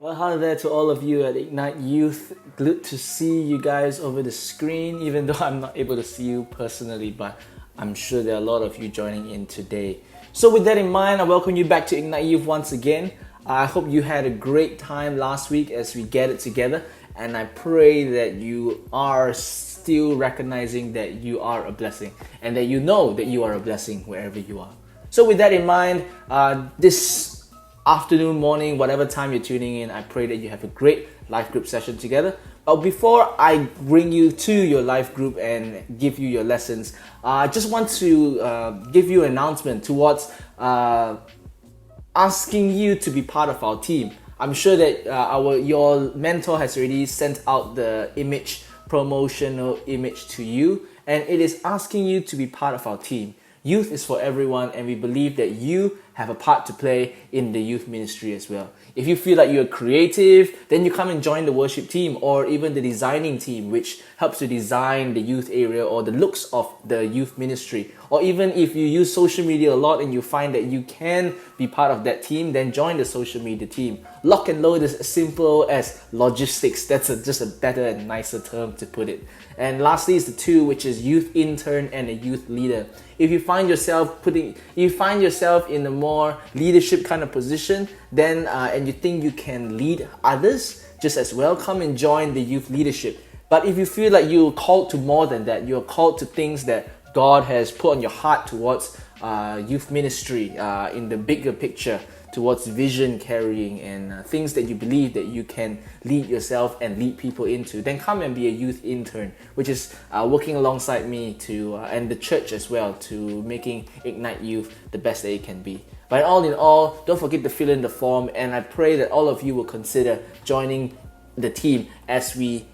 Well, hi there to all of you at Ignite Youth. Good to see you guys over the screen, even though I'm not able to see you personally, but I'm sure there are a lot of you joining in today. So with that in mind, I welcome you back to Ignite Youth once again. I hope you had a great time last week as we gathered together, and I pray that you are still recognizing that you are a blessing and that you know that you are a blessing wherever you are. So with that in mind, this afternoon, morning, whatever time you're tuning in, I pray that you have a great life group session together. But before I bring you to your life group and give you your lessons, I just want to give you an announcement towards asking you to be part of our team. I'm sure that your mentor has already sent out the promotional image to you, and it is asking you to be part of our team. Youth is for everyone, and we believe that you have a part to play in the youth ministry as well. If you feel like you're creative, then you come and join the worship team or even the designing team, which helps to design the youth area or the looks of the youth ministry. Or even if you use social media a lot and you find that you can be part of that team, then join the social media team. Lock and load is as simple as logistics. That's just a better and nicer term to put it. And lastly is the two, which is youth intern and a youth leader. If you find yourself in a more leadership kind of position, then and you think you can lead others just as well, come and join the youth leadership. But if you feel like you're called to more than that, you're called to things that God has put on your heart towards youth ministry in the bigger picture, towards vision carrying and things that you believe that you can lead yourself and lead people into, then come and be a youth intern, which is working alongside me and the church as well, to making Ignite Youth the best that it can be. But all in all, don't forget to fill in the form, and I pray that all of you will consider joining the team as we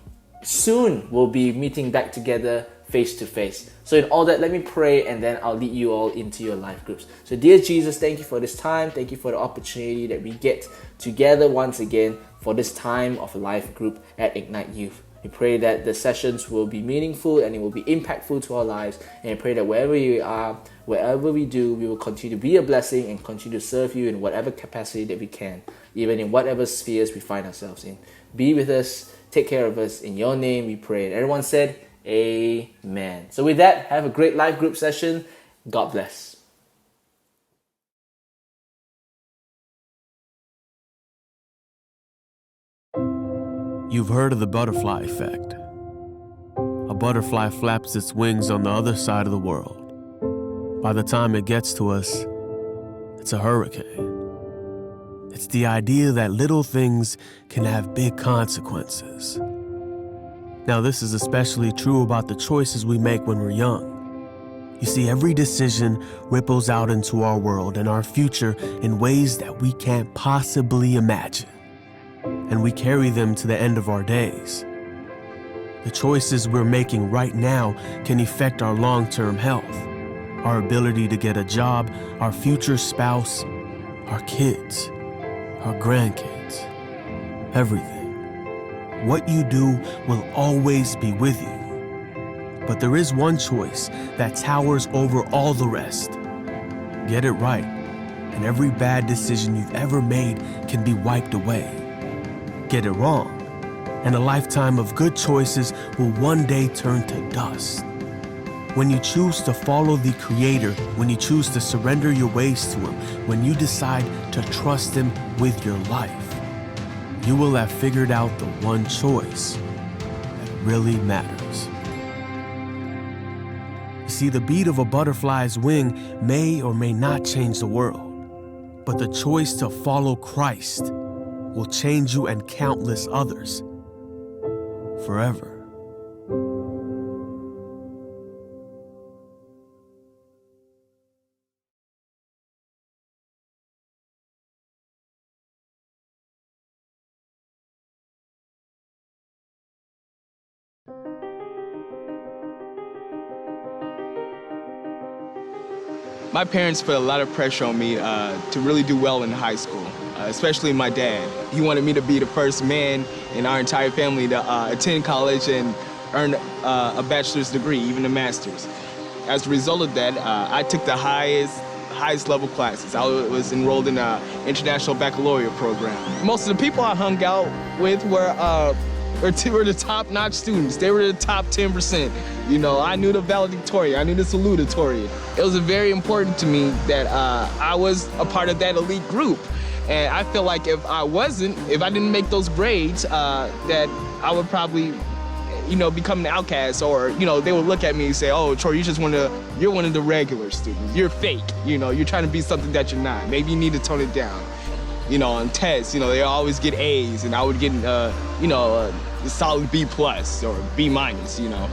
soon will be meeting back together face to face. So in all that, let me pray and then I'll lead you all into your life groups. So dear Jesus, thank you for this time. Thank you for the opportunity that we get together once again for this time of life group at Ignite Youth. We pray that the sessions will be meaningful and it will be impactful to our lives. And I pray that wherever we are, wherever we do, we will continue to be a blessing and continue to serve you in whatever capacity that we can, even in whatever spheres we find ourselves in. Be with us, take care of us. In your name we pray. And everyone said, Amen. So with that, have a great life group session. God bless. You've heard of the butterfly effect. A butterfly flaps its wings on the other side of the world. By the time it gets to us, it's a hurricane. It's the idea that little things can have big consequences. Now, this is especially true about the choices we make when we're young. You see, every decision ripples out into our world and our future in ways that we can't possibly imagine. And we carry them to the end of our days. The choices we're making right now can affect our long-term health, our ability to get a job, our future spouse, our kids, our grandkids, everything. What you do will always be with you. But there is one choice that towers over all the rest. Get it right, and every bad decision you've ever made can be wiped away. Get it wrong, and a lifetime of good choices will one day turn to dust. When you choose to follow the Creator, when you choose to surrender your ways to Him, when you decide to trust Him with your life, you will have figured out the one choice that really matters. You see, the beat of a butterfly's wing may or may not change the world, but the choice to follow Christ will change you and countless others forever. My parents put a lot of pressure on me to really do well in high school, especially my dad. He wanted me to be the first man in our entire family to attend college and earn a bachelor's degree, even a master's. As a result of that, I took the highest highest level classes. I was enrolled in an international baccalaureate program. Most of the people I hung out with were the top-notch students. They were the top 10%. You know, I knew the valedictorian, I knew the salutatorian. It was very important to me that I was a part of that elite group. And I feel like if I didn't make those grades, that I would probably, you know, become an outcast, or, you know, they would look at me and say, oh, Troy, you're one of the regular students. You're fake, you know, you're trying to be something that you're not. Maybe you need to tone it down. You know, on tests, you know, they always get A's, and I would get, you know, a solid B plus or B minus, you know.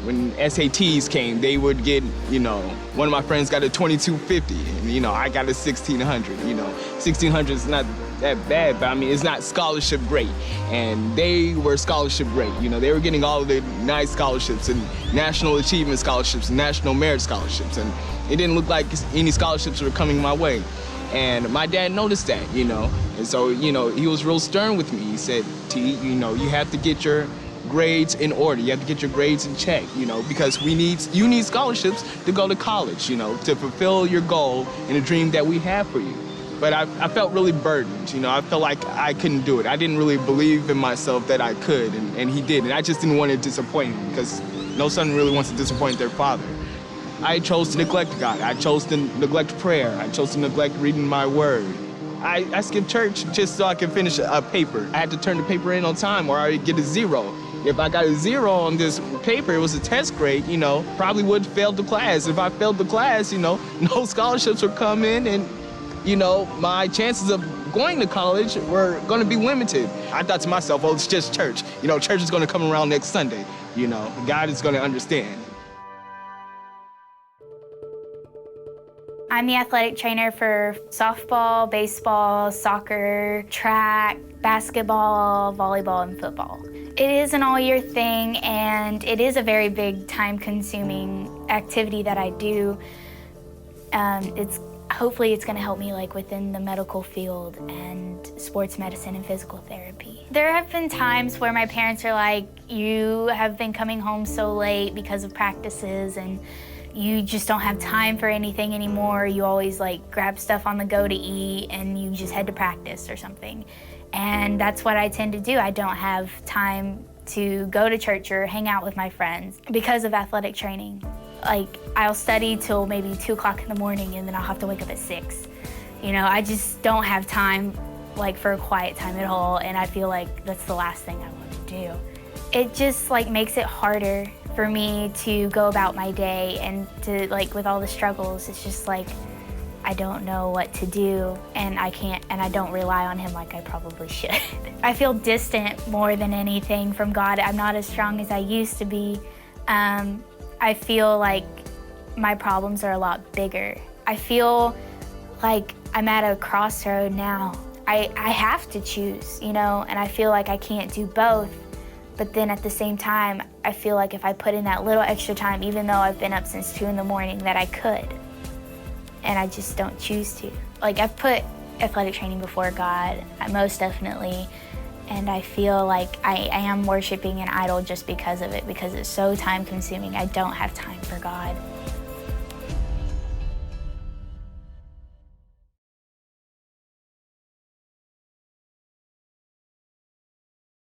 When SATs came, they would get, you know, one of my friends got a 2250, and, you know, I got a 1600, you know. 1600 is not that bad, but I mean, it's not scholarship great. And they were scholarship great, you know. They were getting all of the nice scholarships and national achievement scholarships and national merit scholarships, and it didn't look like any scholarships were coming my way. And my dad noticed that, you know, and so, you know, he was real stern with me. He said, T, you know, you have to get your grades in order. You have to get your grades in check, you know, because you need scholarships to go to college, you know, to fulfill your goal and the dream that we have for you. But I felt really burdened, you know. I felt like I couldn't do it. I didn't really believe in myself that I could, and he did. And I just didn't want to disappoint him, because no son really wants to disappoint their father. I chose to neglect God. I chose to neglect prayer. I chose to neglect reading my word. I skipped church just so I could finish a paper. I had to turn the paper in on time, or I would get a 0. If I got a 0 on this paper, it was a test grade, you know, probably would have failed the class. If I failed the class, you know, no scholarships would come in, and, you know, my chances of going to college were going to be limited. I thought to myself, oh, it's just church. You know, church is going to come around next Sunday. You know, God is going to understand. I'm the athletic trainer for softball, baseball, soccer, track, basketball, volleyball, and football. It is an all-year thing, and it is a very big time-consuming activity that I do. Hopefully it's going to help me like within the medical field and sports medicine and physical therapy. There have been times where my parents are like, you have been coming home so late because of practices, and you just don't have time for anything anymore. You always like grab stuff on the go to eat, and you just head to practice or something. And that's what I tend to do. I don't have time to go to church or hang out with my friends because of athletic training. Like, I'll study till maybe 2 o'clock in the morning, and then I'll have to wake up at 6. You know, I just don't have time like for a quiet time at all, and I feel like that's the last thing I want to do. It just like makes it harder for me to go about my day, and to like with all the struggles, it's just like I don't know what to do, and I don't rely on him like I probably should. I feel distant more than anything from God. I'm not as strong as I used to be. I feel like my problems are a lot bigger. I feel like I'm at a crossroad now. I have to choose, you know, and I feel like I can't do both. But then at the same time, I feel like if I put in that little extra time, even though I've been up since 2 in the morning, that I could. And I just don't choose to. Like, I've put athletic training before God, most definitely. And I feel like I am worshiping an idol just because of it, because it's so time consuming. I don't have time for God.